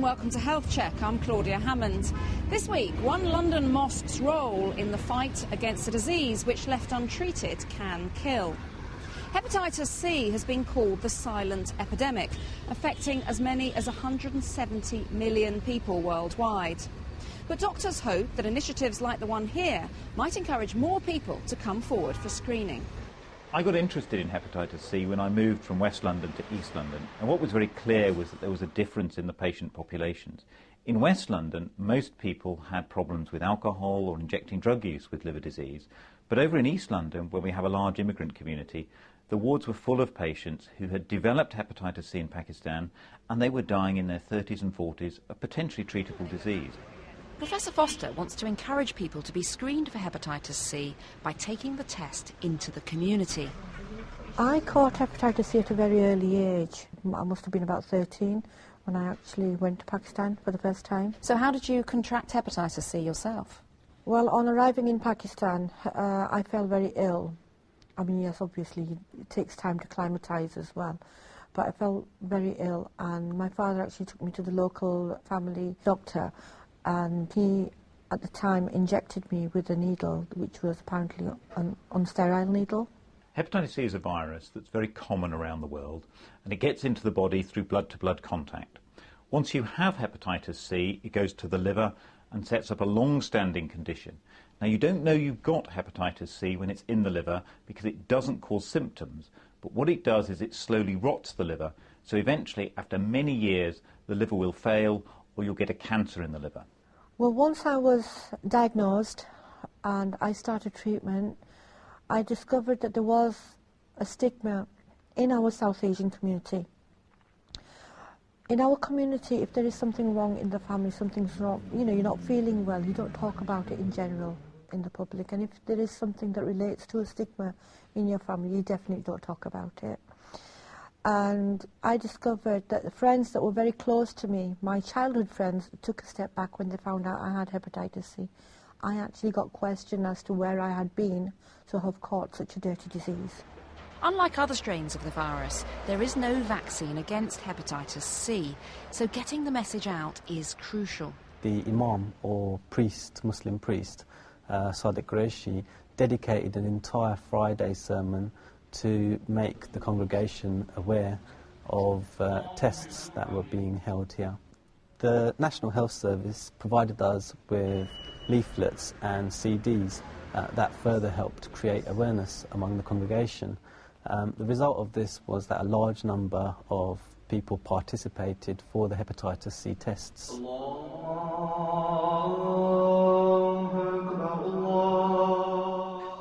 and welcome to Healthcheck. I'm Claudia Hammond. This week, one London mosque's role in the fight against a disease which, left untreated, can kill. Hepatitis C has been called the silent epidemic, affecting as many as 170 million people worldwide. But doctors hope that initiatives like the one here might encourage more people to come forward for screening. I got interested in hepatitis C when I moved from West London to East London, and what was very clear was that there was a difference in the patient populations. In West London, most people had problems with alcohol or injecting drug use with liver disease, but over in East London, where we have a large immigrant community, the wards were full of patients who had developed hepatitis C in Pakistan, and they were dying in their 30s and 40s of potentially treatable disease. Professor Foster wants to encourage people to be screened for hepatitis C by taking the test into the community. I caught hepatitis C at a very early age. I must have been about 13 when I actually went to Pakistan for the first time. So how did you contract hepatitis C yourself? Well, on arriving in Pakistan, I fell very ill. I mean, yes, obviously, it takes time to acclimatise as well. But I felt very ill, and my father actually took me to the local family doctor, and he, at the time, injected me with a needle, which was apparently an unsterile needle. Hepatitis C is a virus that's very common around the world, and it gets into the body through blood-to-blood contact. Once you have hepatitis C, it goes to the liver and sets up a long-standing condition. Now, you don't know you've got hepatitis C when it's in the liver because it doesn't cause symptoms, but what it does is it slowly rots the liver, so eventually, after many years, the liver will fail or you'll get a cancer in the liver. Well, once I was diagnosed and I started treatment, I discovered that there was a stigma in our South Asian community. In our community, if there is something wrong in the family, something's wrong, you know, you're not feeling well, you don't talk about it in general in the public. And if there is something that relates to a stigma in your family, you definitely don't talk about it. And I discovered that the friends that were very close to me, my childhood friends, took a step back when they found out I had hepatitis C. I actually got questioned as to where I had been to have caught such a dirty disease. Unlike other strains of the virus, there is no vaccine against hepatitis C, so getting the message out is crucial. The Imam, or priest, Muslim priest, Sadiq Qureshi, dedicated an entire Friday sermon to make the congregation aware of tests that were being held here. The National Health Service provided us with leaflets and CDs that further helped create awareness among the congregation. The result of this was that a large number of people participated for the hepatitis C tests.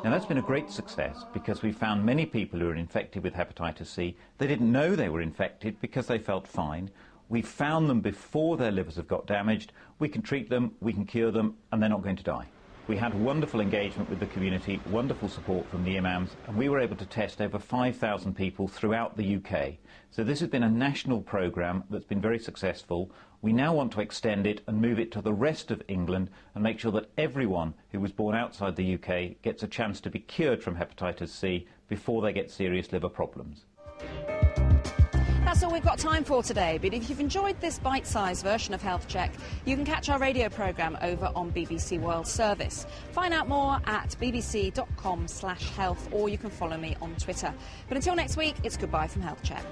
Now, that's been a great success because we found many people who are infected with hepatitis C, they didn't know they were infected because they felt fine. We found them before their livers have got damaged. We can treat them, we can cure them, and they're not going to die. We had wonderful engagement with the community, wonderful support from the Imams, and we were able to test over 5,000 people throughout the UK. So this has been a national programme that's been very successful. We now want to extend it and move it to the rest of England and make sure that everyone who was born outside the UK gets a chance to be cured from hepatitis C before they get serious liver problems. That's all we've got time for today, but if you've enjoyed this bite-sized version of Health Check, you can catch our radio programme over on BBC World Service. Find out more at bbc.com/health, or you can follow me on Twitter. But until next week, it's goodbye from Health Check.